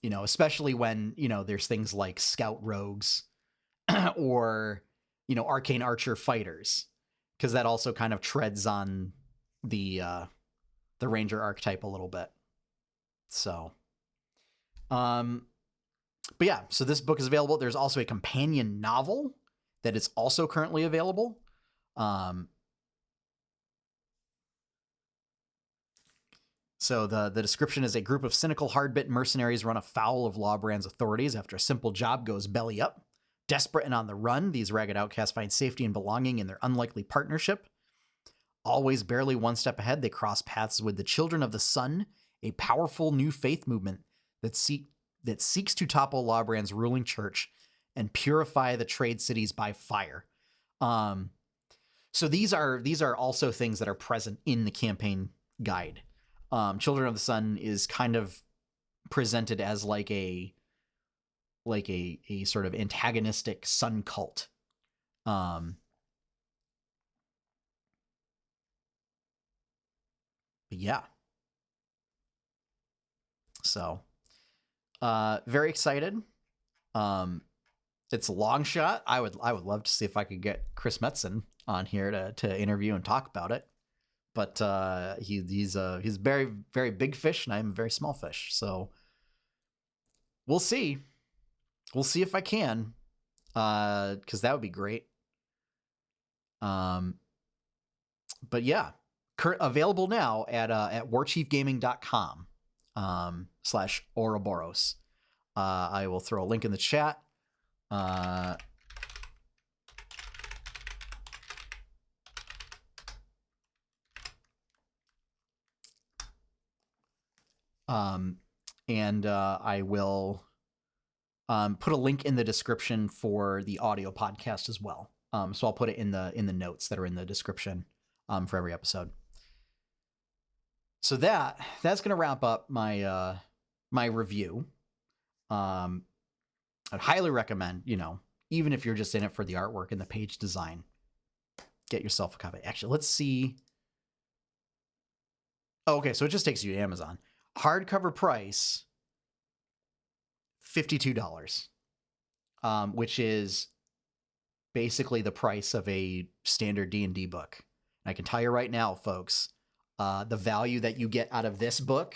Especially when, there's things like scout rogues or, arcane archer fighters, because that also kind of treads on the ranger archetype a little bit. So, but yeah, so this book is available. There's also a companion novel that is also currently available. So the description is: a group of cynical, hard-bitten mercenaries run afoul of Lawbrand's authorities after a simple job goes belly up. Desperate and on the run, these ragged outcasts find safety and belonging in their unlikely partnership. Always barely one step ahead, they cross paths with the Children of the Sun, a powerful new faith movement that seeks to topple Lawbrand's ruling church and purify the trade cities by fire. So these are also things that are present in the campaign guide. Children of the Sun is kind of presented as like a sort of antagonistic sun cult. But yeah. So very excited. It's a long shot. I would love to see if I could get Chris Metzen on here to interview and talk about it. But he's very, very big fish, and I'm a very small fish. So we'll see. We'll see if I can, because that would be great. But yeah, available now at warchiefgaming.com /Ouroboros. I will throw a link in the chat. And I will put a link in the description for the audio podcast as well. So I'll put it in the notes that are in the description for every episode. So that's gonna wrap up my my review. I'd highly recommend, even if you're just in it for the artwork and the page design, get yourself a copy. Actually, let's see. Oh, okay, so it just takes you to Amazon. Hardcover price, $52, which is basically the price of a standard D&D book. And I can tell you right now, folks, the value that you get out of this book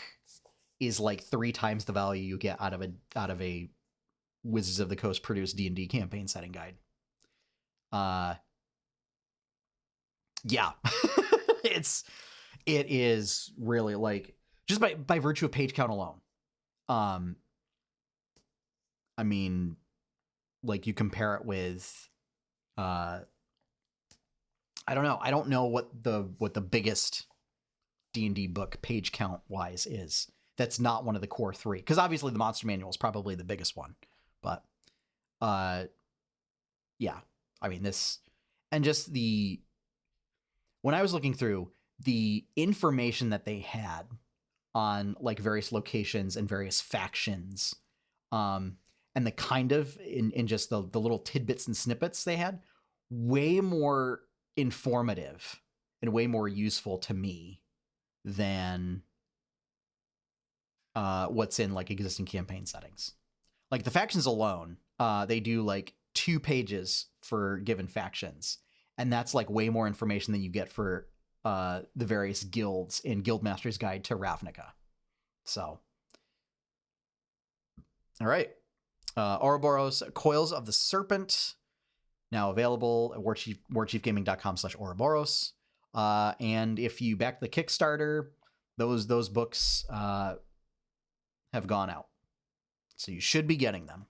is like 3 times the value you get out of a Wizards of the Coast produced D&D campaign setting guide. Yeah, it is really like just by virtue of page count alone. I mean, like you compare it with, I don't know. I don't know what the biggest D&D book page count wise is. That's not one of the core 3, because obviously the Monster Manual is probably the biggest one. But, yeah, I mean this, and just when I was looking through the information that they had on like various locations and various factions, and the kind of in just the little tidbits and snippets they had, way more informative and way more useful to me than what's in like existing campaign settings. Like the factions alone, they do like 2 pages for given factions, and that's like way more information than you get for the various guilds in Guildmaster's Guide to Ravnica. So, all right. Auroboros, Coils of the Serpent, now available at warchiefgaming.com/Auroboros. And if you back the Kickstarter, those books have gone out. So you should be getting them.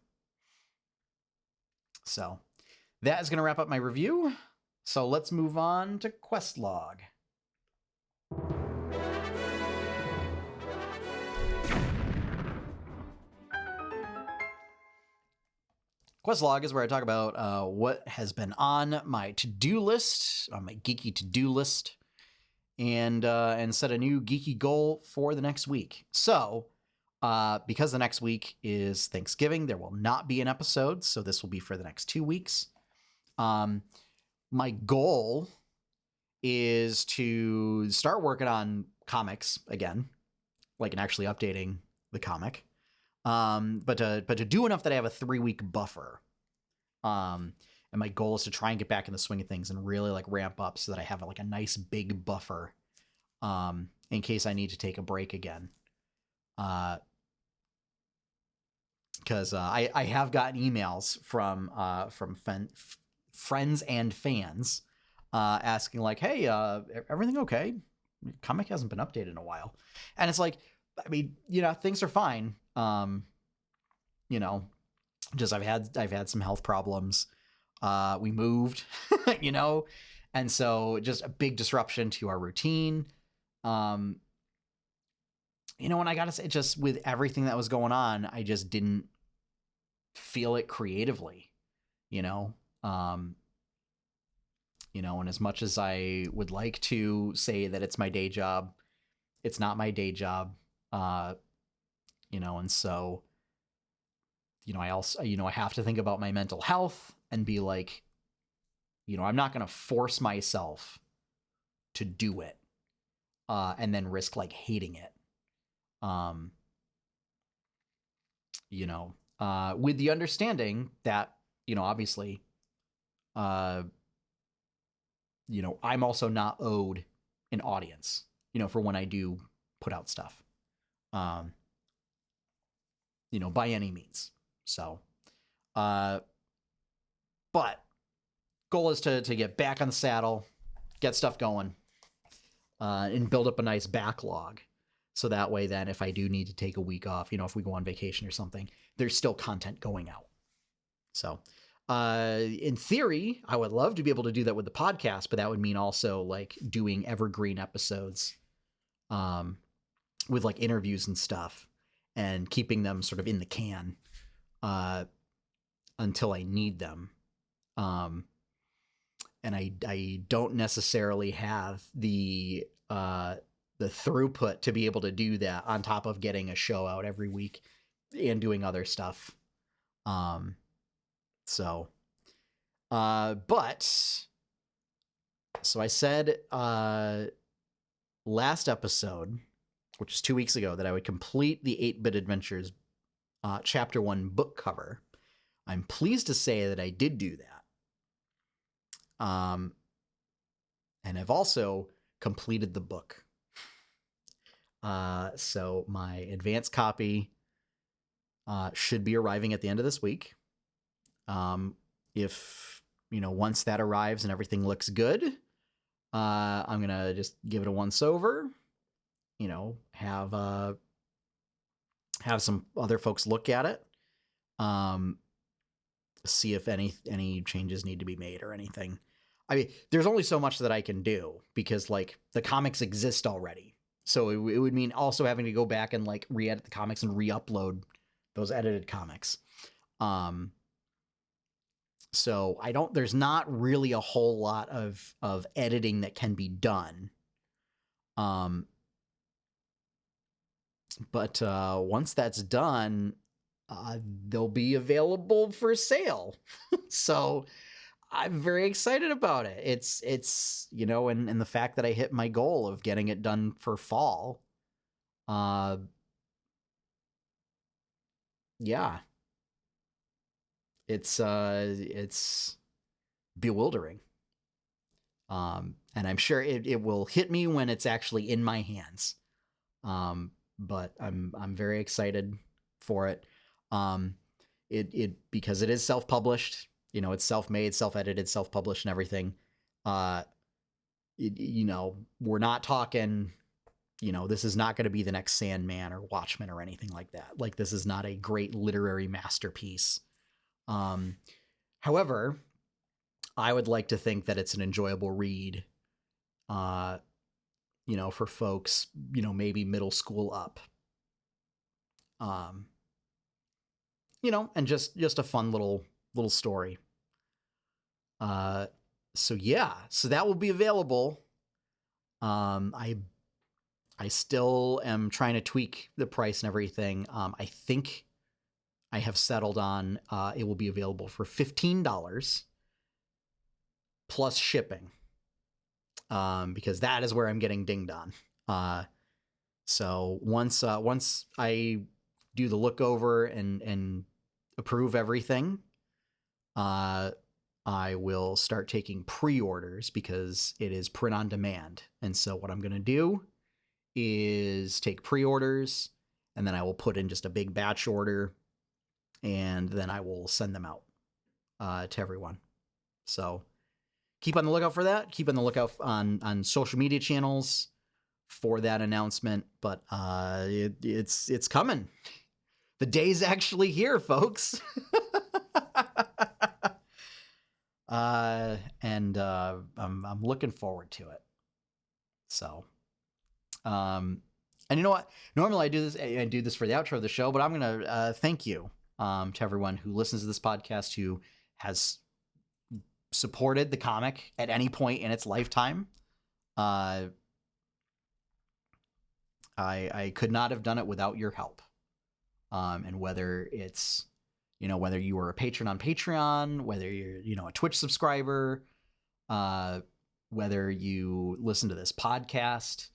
So that is going to wrap up my review. So let's move on to Questlog. Questlog is where I talk about what has been on my to-do list, on my geeky to-do list, and set a new geeky goal for the next week. So, because the next week is Thanksgiving, there will not be an episode, so this will be for the next 2 weeks. My goal is to start working on comics again, like and actually updating the comic. But to do enough that I have a 3-week buffer. And my goal is to try and get back in the swing of things and really like ramp up so that I have like a nice big buffer, in case I need to take a break again. Because I have gotten emails from friends and fans asking like, hey, everything okay? Comic hasn't been updated in a while. And it's like, I mean, things are fine. Just I've had some health problems. We moved, and so just a big disruption to our routine. And I gotta say, just with everything that was going on, I just didn't feel it creatively, and as much as I would like to say that it's my day job, it's not my day job. And so, I also, I have to think about my mental health and be like, I'm not going to force myself to do it, and then risk like hating it. With the understanding that, obviously, I'm also not owed an audience, for when I do put out stuff, by any means. So, but goal is to get back on the saddle, get stuff going, and build up a nice backlog. So that way, then if I do need to take a week off, if we go on vacation or something, there's still content going out. So, in theory, I would love to be able to do that with the podcast, but that would mean also like doing evergreen episodes, with like interviews and stuff, and keeping them sort of in the can until I need them. And I don't necessarily have the throughput to be able to do that on top of getting a show out every week and doing other stuff. So I said last episode, which is 2 weeks ago, that I would complete the 8-Bit Adventures Chapter 1 book cover. I'm pleased to say that I did do that. And I've also completed the book. So my advanced copy should be arriving at the end of this week. If, once that arrives and everything looks good, I'm going to just give it a once over, have some other folks look at it, see if any changes need to be made or anything. I mean, there's only so much that I can do because like the comics exist already. So it would mean also having to go back and like re-edit the comics and re-upload those edited comics. So there's not really a whole lot of editing that can be done. But once that's done, they'll be available for sale. So I'm very excited about it. It's and the fact that I hit my goal of getting it done for fall. Yeah. It's bewildering. And I'm sure it will hit me when it's actually in my hands. But I'm very excited for it. It because it is self-published, it's self-made, self-edited, self-published and everything. We're not talking, this is not going to be the next Sandman or Watchmen or anything like that. Like, this is not a great literary masterpiece. However, I would like to think that it's an enjoyable read, for folks, maybe middle school up. And just a fun little story. So that will be available. I still am trying to tweak the price and everything. I think I have settled on it will be available for $15 plus shipping. Because that is where I'm getting dinged on. So once I do the look over and approve everything, I will start taking pre-orders because it is print on demand. And so what I'm going to do is take pre-orders, and then I will put in just a big batch order, and then I will send them out to everyone. So keep on the lookout for that. Keep on the lookout on social media channels for that announcement. But it's coming. The day's actually here, folks. And I'm looking forward to it. So, and you know what? Normally I do this for the outro of the show, but I'm gonna thank you to everyone who listens to this podcast, who has supported the comic at any point in its lifetime. I could not have done it without your help. And whether it's, whether you were a patron on Patreon, whether you're, a Twitch subscriber, whether you listen to this podcast,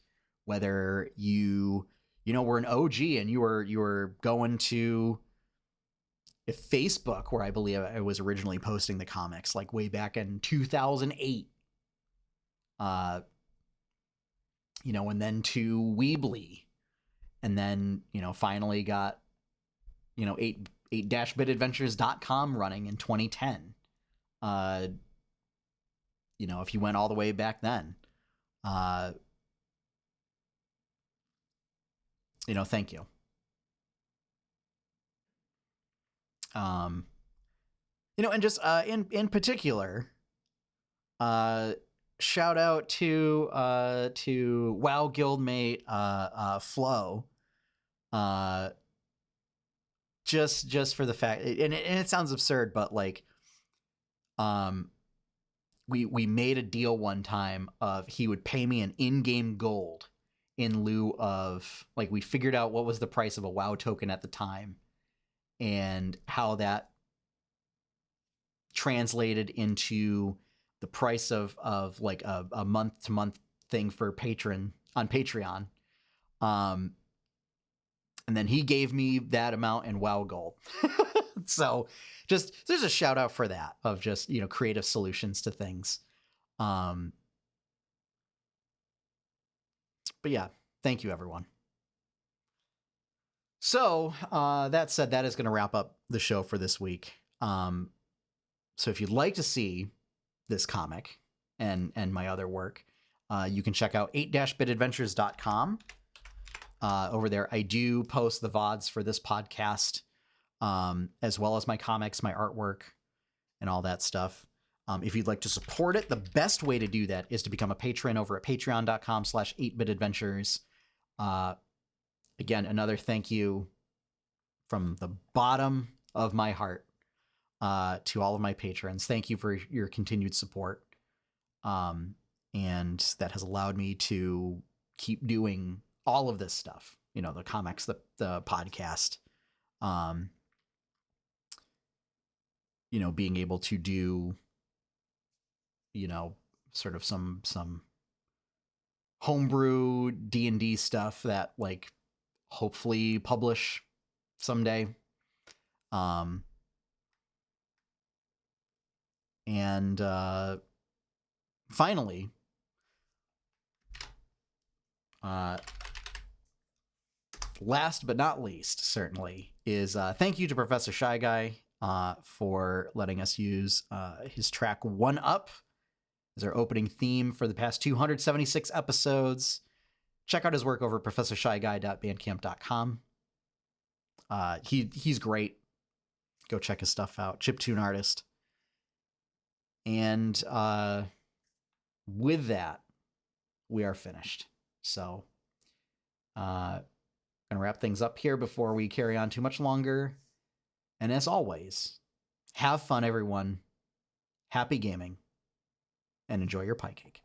whether you were an OG and you were going to Facebook, where I believe I was originally posting the comics, like way back in 2008. And then to Weebly, and then, finally got, 8-bitadventures.com running in 2010. If you went all the way back then, thank you. And just in particular, shout out to WoW guildmate Flo. Just for the fact, and it sounds absurd, but like, we made a deal one time of he would pay me an in-game gold in lieu of, like, we figured out what was the price of a WoW token at the time and how that translated into the price of like a month to month thing for patron on Patreon. And then he gave me that amount in WoW gold. So just there's a shout out for that, of just, creative solutions to things. But yeah, thank you everyone. So that said, that is going to wrap up the show for this week. So if you'd like to see this comic and my other work, you can check out 8-bitadventures.com. Over there, I do post the VODs for this podcast, as well as my comics, my artwork, and all that stuff. If you'd like to support it, the best way to do that is to become a patron over at patreon.com/8bitadventures. Again, another thank you from the bottom of my heart to all of my patrons. Thank you for your continued support. And that has allowed me to keep doing all of this stuff, the comics, the podcast, being able to do, sort of some homebrew D&D stuff that, like, hopefully publish someday. And finally, last but not least, certainly, is thank you to Professor Shy Guy for letting us use his track One Up as our opening theme for the past 276 episodes. Check out his work over at professorshyguy.bandcamp.com. He's great. Go check his stuff out. Chiptune artist. And with that, we are finished. So gonna wrap things up here before we carry on too much longer. And as always, have fun, everyone. Happy gaming, and enjoy your pie cake.